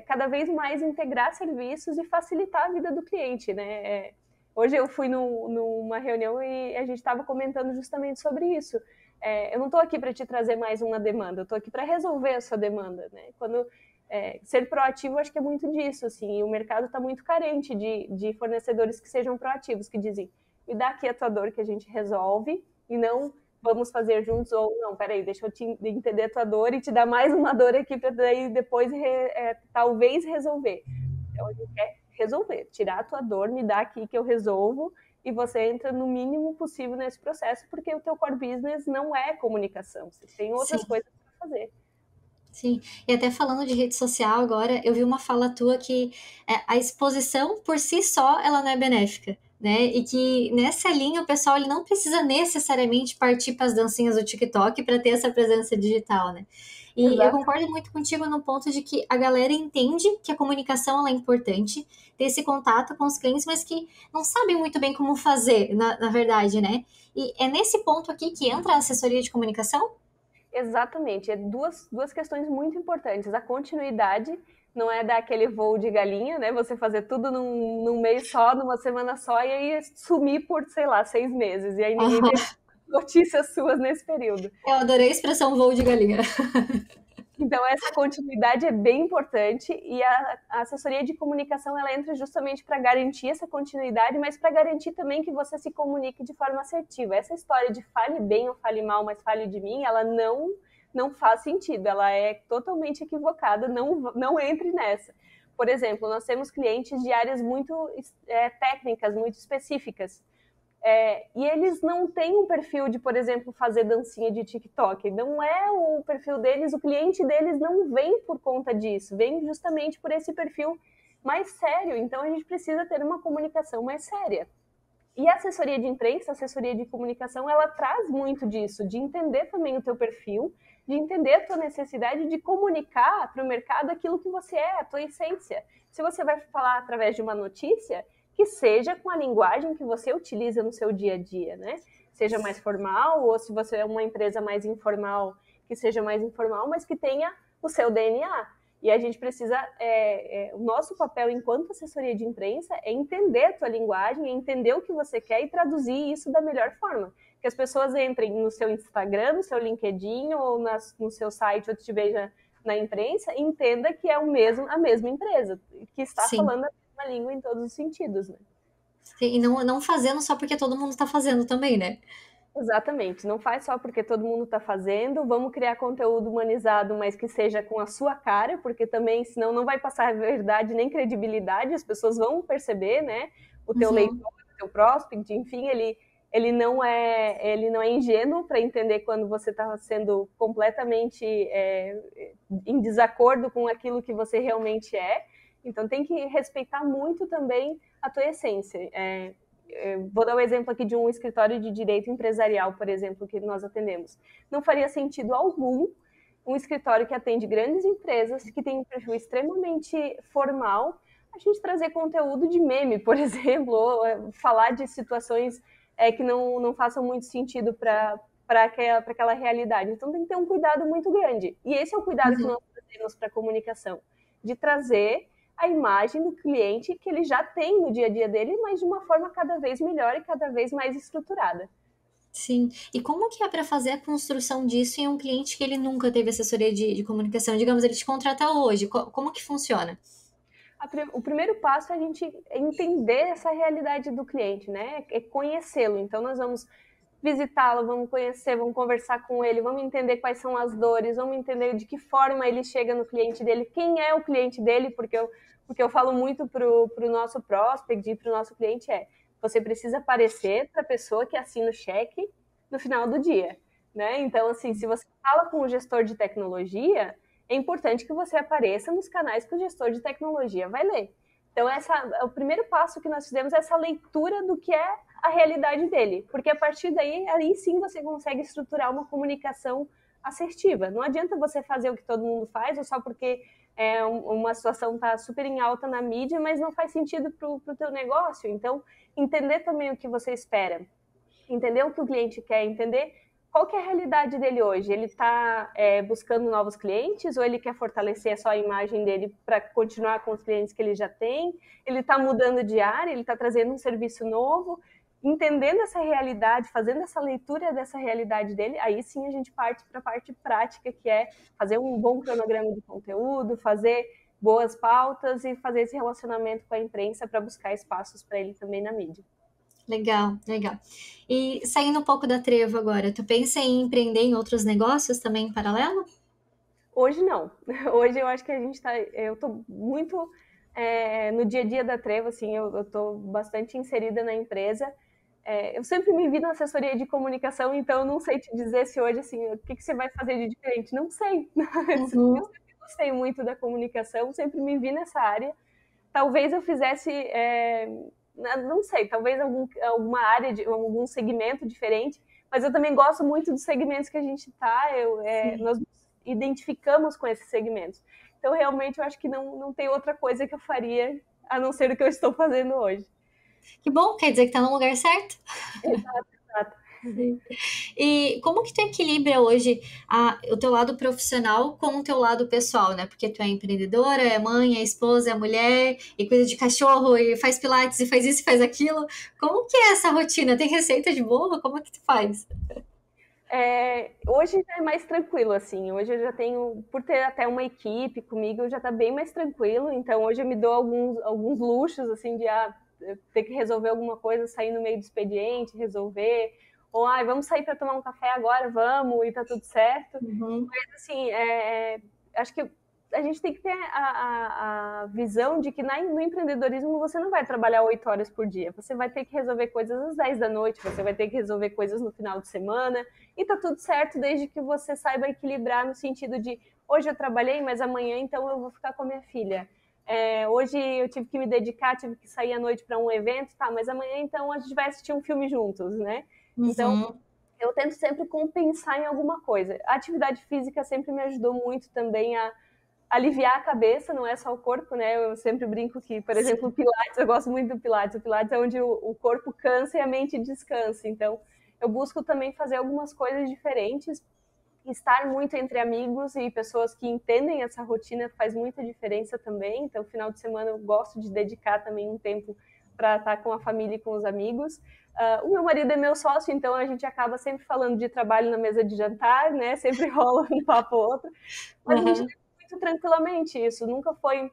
cada vez mais integrar serviços e facilitar a vida do cliente, né? Hoje eu fui numa reunião e a gente estava comentando justamente sobre isso. Eu não estou aqui para te trazer mais uma demanda, eu estou aqui para resolver a sua demanda, né? Ser proativo, acho que é muito disso, assim, e o mercado está muito carente de fornecedores que sejam proativos, que dizem, me dá aqui a tua dor que a gente resolve, e não vamos fazer juntos, ou não, peraí, deixa eu entender a tua dor e te dar mais uma dor aqui para daí depois talvez resolver. Então a gente quer resolver, tirar a tua dor, me dá aqui que eu resolvo, e você entra no mínimo possível nesse processo, porque o teu core business não é comunicação, você tem outras coisas para fazer. Sim, e até falando de rede social agora, eu vi uma fala tua que a exposição por si só, ela não é benéfica, né? E que nessa linha o pessoal ele não precisa necessariamente partir para as dancinhas do TikTok para ter essa presença digital, né? E Exato. Eu concordo muito contigo no ponto de que a galera entende que a comunicação ela é importante, ter esse contato com os clientes, mas que não sabem muito bem como fazer, na verdade, né? E é nesse ponto aqui que entra a assessoria de comunicação? Exatamente, é duas questões muito importantes. A continuidade não é dar aquele voo de galinha, né? Você fazer tudo num mês só, numa semana só, e aí sumir por, sei lá, 6 meses. E aí ninguém tem notícias suas nesse período. Eu adorei a expressão voo de galinha. Então, essa continuidade é bem importante e a assessoria de comunicação ela entra justamente para garantir essa continuidade, mas para garantir também que você se comunique de forma assertiva. Essa história de fale bem ou fale mal, mas fale de mim, ela não faz sentido, ela é totalmente equivocada, não entre nessa. Por exemplo, nós temos clientes de áreas muito técnicas, muito específicas. E eles não têm um perfil de, por exemplo, fazer dancinha de TikTok. Não é o perfil deles, o cliente deles não vem por conta disso, vem justamente por esse perfil mais sério. Então, a gente precisa ter uma comunicação mais séria. E a assessoria de imprensa, a assessoria de comunicação, ela traz muito disso, de entender também o teu perfil, de entender a tua necessidade de comunicar para o mercado aquilo que você é, a tua essência. Se você vai falar através de uma notícia, que seja com a linguagem que você utiliza no seu dia a dia, né? Seja mais formal, ou se você é uma empresa mais informal, que seja mais informal, mas que tenha o seu DNA. E a gente precisa, o nosso papel enquanto assessoria de imprensa é entender a tua linguagem, é entender o que você quer e traduzir isso da melhor forma. Que as pessoas entrem no seu Instagram, no seu LinkedIn ou no seu site, ou te veja na imprensa, e entenda que é a mesma empresa, que está Sim. falando a língua em todos os sentidos, né? Sim, e não fazendo só porque todo mundo está fazendo também, né? Exatamente, não faz só porque todo mundo está fazendo, vamos criar conteúdo humanizado, mas que seja com a sua cara, porque também senão não vai passar verdade nem credibilidade, as pessoas vão perceber, né? O teu leitor, o teu prospect, enfim, ele não é ingênuo para entender quando você está sendo completamente em desacordo com aquilo que você realmente é. Então tem que respeitar muito também a tua essência. Vou dar um exemplo aqui de um escritório de direito empresarial, por exemplo, que nós atendemos. Não faria sentido algum um escritório que atende grandes empresas, que tem um perfil extremamente formal, a gente trazer conteúdo de meme, por exemplo, ou falar de situações que não façam muito sentido para aquela realidade. Então tem que ter um cuidado muito grande. E esse é o cuidado que nós trazemos para a comunicação, de trazer a imagem do cliente que ele já tem no dia a dia dele, mas de uma forma cada vez melhor e cada vez mais estruturada. Sim. E como que é para fazer a construção disso em um cliente que ele nunca teve assessoria de comunicação? Digamos, ele te contrata hoje. Como que funciona? O primeiro passo é a gente entender essa realidade do cliente, né? É conhecê-lo. Então, nós vamos visitá-lo, vamos conhecer, vamos conversar com ele, vamos entender quais são as dores, vamos entender de que forma ele chega no cliente dele, quem é o cliente dele, porque eu falo muito para o nosso prospect e para o nosso cliente você precisa aparecer para a pessoa que assina o cheque no final do dia, né? Então, assim, se você fala com o gestor de tecnologia, é importante que você apareça nos canais que o gestor de tecnologia vai ler. Então, o primeiro passo que nós fizemos é essa leitura do que é a realidade dele, porque a partir daí, aí sim você consegue estruturar uma comunicação assertiva. Não adianta você fazer o que todo mundo faz, ou só porque uma situação está super em alta na mídia, mas não faz sentido para o teu negócio. Então, entender também o que você espera, entender o que o cliente quer, entender qual que é a realidade dele hoje. Ele está buscando novos clientes ou ele quer fortalecer só a imagem dele para continuar com os clientes que ele já tem? Ele está mudando de área, ele está trazendo um serviço novo? Entendendo essa realidade, fazendo essa leitura dessa realidade dele, aí sim a gente parte para a parte prática, que é fazer um bom cronograma de conteúdo, fazer boas pautas e fazer esse relacionamento com a imprensa para buscar espaços para ele também na mídia. Legal, legal. E saindo um pouco da Trevo agora, tu pensa em empreender em outros negócios também em paralelo? Hoje não. Hoje eu acho que eu estou muito no dia a dia da Trevo, assim, eu estou bastante inserida na empresa. Eu sempre me vi na assessoria de comunicação, então eu não sei te dizer se hoje, assim, o que você vai fazer de diferente. Não sei. Eu sempre gostei muito da comunicação, sempre me vi nessa área. Talvez eu fizesse, não sei, talvez alguma área, algum segmento diferente, mas eu também gosto muito dos segmentos que a gente está, nós nos identificamos com esses segmentos. Então, realmente, eu acho que não tem outra coisa que eu faria, a não ser o que eu estou fazendo hoje. Que bom, quer dizer que tá no lugar certo. Exato, exato. Sim. E como que tu equilibra hoje o teu lado profissional com o teu lado pessoal, né? Porque tu é empreendedora, é mãe, é esposa, é mulher, e cuida de cachorro, e faz pilates, e faz isso, e faz aquilo. Como que é essa rotina? Tem receita de bolo? Como que tu faz? Hoje já é mais tranquilo, assim. Hoje eu já tenho, por ter até uma equipe comigo, já tá bem mais tranquilo. Então hoje eu me dou alguns luxos, assim, de ter que resolver alguma coisa, sair no meio do expediente, resolver. Ou, vamos sair para tomar um café agora, vamos, e tá tudo certo. Uhum. Mas, assim, acho que a gente tem que ter a visão de que no empreendedorismo você não vai trabalhar 8 horas por dia. Você vai ter que resolver coisas às 10 da noite, você vai ter que resolver coisas no final de semana, e tá tudo certo desde que você saiba equilibrar no sentido de hoje eu trabalhei, mas amanhã então eu vou ficar com a minha filha. Hoje eu tive que me dedicar, tive que sair à noite para um evento, tá, mas amanhã então a gente vai assistir um filme juntos, né? Então, Uhum. eu tento sempre compensar em alguma coisa. A atividade física sempre me ajudou muito também a aliviar a cabeça, não é só o corpo, né? Eu sempre brinco que, por exemplo, o Sim. Pilates, eu gosto muito do Pilates. O Pilates é onde o corpo cansa e a mente descansa. Então, eu busco também fazer algumas coisas diferentes. Estar muito entre amigos e pessoas que entendem essa rotina faz muita diferença também. Então, final de semana eu gosto de dedicar também um tempo para estar com a família e com os amigos. O meu marido é meu sócio, então a gente acaba sempre falando de trabalho na mesa de jantar, né? Sempre rola um papo ou outro. Mas a gente Uhum. leva muito tranquilamente isso. Nunca foi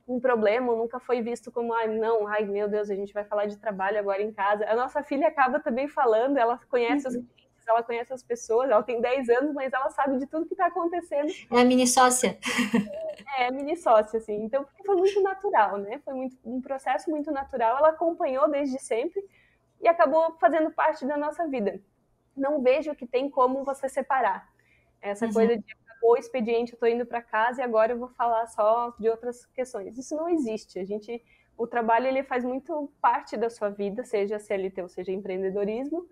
um problema, nunca foi visto como, não, meu Deus, a gente vai falar de trabalho agora em casa. A nossa filha acaba também falando, ela conhece os clientes, ela conhece as pessoas, ela tem 10 anos, mas ela sabe de tudo que está acontecendo. É a mini sócia. Mini sócia, assim. Então, porque foi muito natural, né? Foi um processo muito natural. Ela acompanhou desde sempre e acabou fazendo parte da nossa vida. Não vejo que tem como você separar. Essa Uhum. coisa de acabou o expediente, eu estou indo para casa e agora eu vou falar só de outras questões. Isso não existe. O trabalho ele faz muito parte da sua vida, seja CLT ou seja no empreendedorismo,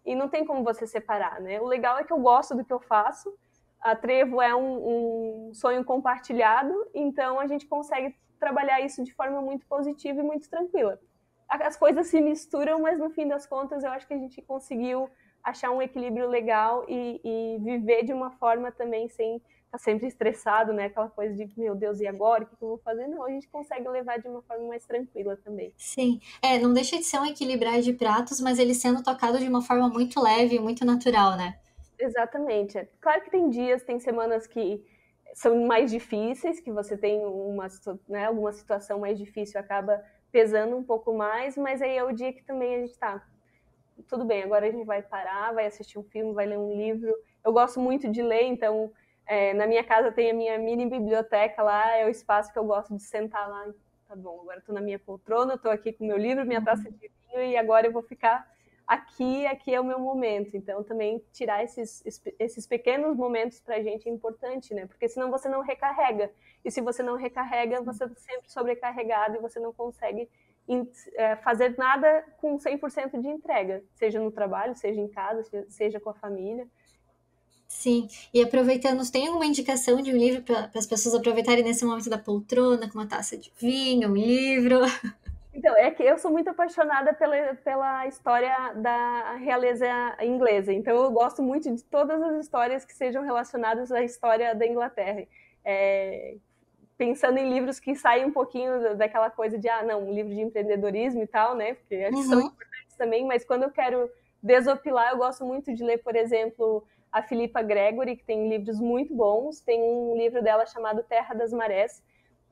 e não tem como você separar, né? O legal é que eu gosto do que eu faço. A Trevo é um sonho compartilhado, então a gente consegue trabalhar isso de forma muito positiva e muito tranquila. As coisas se misturam, mas no fim das contas eu acho que a gente conseguiu achar um equilíbrio legal e viver de uma forma também sem estar sempre estressado, né? Aquela coisa de, meu Deus, e agora? O que eu vou fazer? Não, a gente consegue levar de uma forma mais tranquila também. Sim. Não deixa de ser um equilibrar de pratos, mas ele sendo tocado de uma forma muito leve e muito natural, né? Exatamente. Claro que tem dias, tem semanas que são mais difíceis, que você tem alguma situação mais difícil, acaba pesando um pouco mais, mas aí é o dia que também a gente tá, tudo bem, agora a gente vai parar, vai assistir um filme, vai ler um livro. Eu gosto muito de ler, então na minha casa tem a minha mini biblioteca lá, é o espaço que eu gosto de sentar lá. Tá bom, agora estou na minha poltrona, estou aqui com meu livro, minha taça de vinho e agora eu vou ficar aqui é o meu momento. Então também tirar esses pequenos momentos para a gente é importante, né? Porque senão você não recarrega. E se você não recarrega, você está sempre sobrecarregado e você não consegue fazer nada com 100% de entrega, seja no trabalho, seja em casa, seja com a família. Sim, e aproveitando, tem alguma indicação de um livro para as pessoas aproveitarem nesse momento da poltrona, com uma taça de vinho, um livro? Então, é que eu sou muito apaixonada pela história da realeza inglesa, então eu gosto muito de todas as histórias que sejam relacionadas à história da Inglaterra. Pensando em livros que saem um pouquinho daquela coisa de, não, um livro de empreendedorismo e tal, né? Porque acho que são Uhum. importantes também, mas quando eu quero desopilar, eu gosto muito de ler, por exemplo, a Philippa Gregory, que tem livros muito bons. Tem um livro dela chamado Terra das Marés,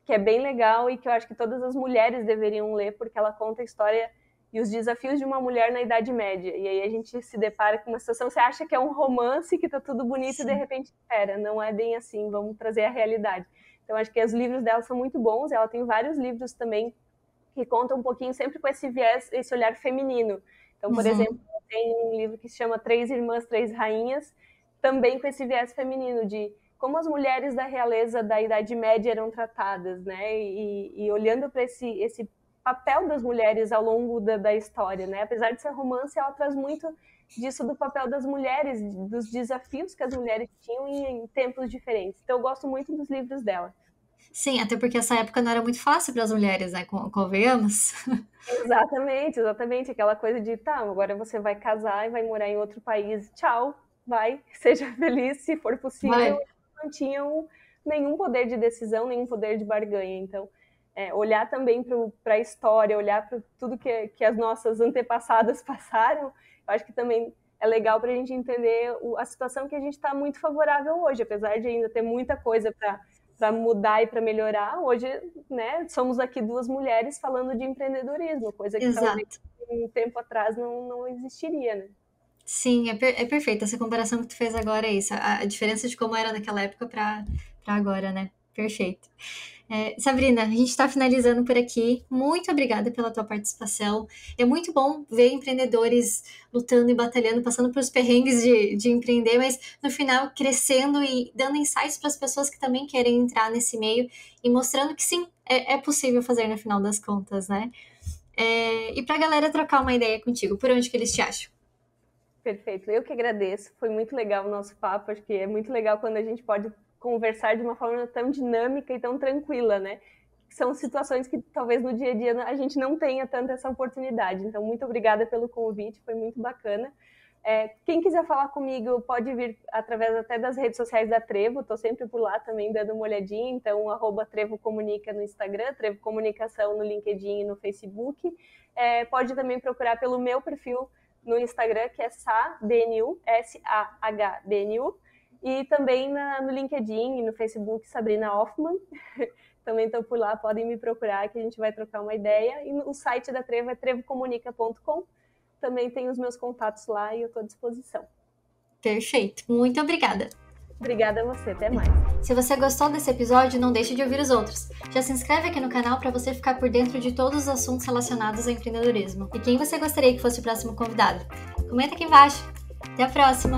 que é bem legal e que eu acho que todas as mulheres deveriam ler, porque ela conta a história e os desafios de uma mulher na Idade Média. E aí a gente se depara com uma situação, você acha que é um romance, que tá tudo bonito, Sim. e de repente, espera, não é bem assim, vamos trazer a realidade. Então, acho que os livros dela são muito bons. Ela tem vários livros também que contam um pouquinho sempre com esse viés, esse olhar feminino. Então, por exemplo, Uhum. tem um livro que se chama Três Irmãs, Três Rainhas, também com esse viés feminino de como as mulheres da realeza da Idade Média eram tratadas, né? E olhando para esse papel das mulheres ao longo da história, né? Apesar de ser romance, ela traz muito disso do papel das mulheres, dos desafios que as mulheres tinham em tempos diferentes. Então, eu gosto muito dos livros dela. Sim, até porque essa época não era muito fácil para as mulheres, né? Convenhamos. Exatamente. Aquela coisa de, tá, agora você vai casar e vai morar em outro país. Tchau, vai, seja feliz, se for possível. Vai. Não tinham nenhum poder de decisão, nenhum poder de barganha. Então, olhar também para a história, olhar para tudo que as nossas antepassadas passaram, eu acho que também é legal para a gente entender a situação que a gente está muito favorável hoje, apesar de ainda ter muita coisa para mudar e para melhorar. Hoje, né, somos aqui duas mulheres falando de empreendedorismo, coisa que talvez um tempo atrás não existiria, né? Sim, é perfeito. Essa comparação que tu fez agora é isso. A diferença de como era naquela época para agora, né? Perfeito. Sabrina, a gente está finalizando por aqui. Muito obrigada pela tua participação. É muito bom ver empreendedores lutando e batalhando, passando pelos perrengues de empreender, mas no final crescendo e dando insights para as pessoas que também querem entrar nesse meio e mostrando que sim, é possível fazer no final das contas, né? E para a galera trocar uma ideia contigo, por onde que eles te acham? Perfeito, eu que agradeço. Foi muito legal o nosso papo. Acho que é muito legal quando a gente pode conversar de uma forma tão dinâmica e tão tranquila, né? São situações que talvez no dia a dia a gente não tenha tanta essa oportunidade. Então, muito obrigada pelo convite, foi muito bacana. Quem quiser falar comigo pode vir através até das redes sociais da Trevo, estou sempre por lá também dando uma olhadinha, então @trevocomunica no Instagram, Trevo Comunicação no LinkedIn e no Facebook. Pode também procurar pelo meu perfil no Instagram, que é SAHBNU, SAHBNU, e também no LinkedIn e no Facebook, Sabrina Hoffman. Também estou por lá, podem me procurar que a gente vai trocar uma ideia. E o site da Trevo é trevocomunica.com. Também tem os meus contatos lá e eu estou à disposição. Perfeito, muito obrigada. Obrigada a você, até mais. Se você gostou desse episódio, não deixe de ouvir os outros. Já se inscreve aqui no canal para você ficar por dentro de todos os assuntos relacionados ao empreendedorismo. E quem você gostaria que fosse o próximo convidado? Comenta aqui embaixo. Até a próxima!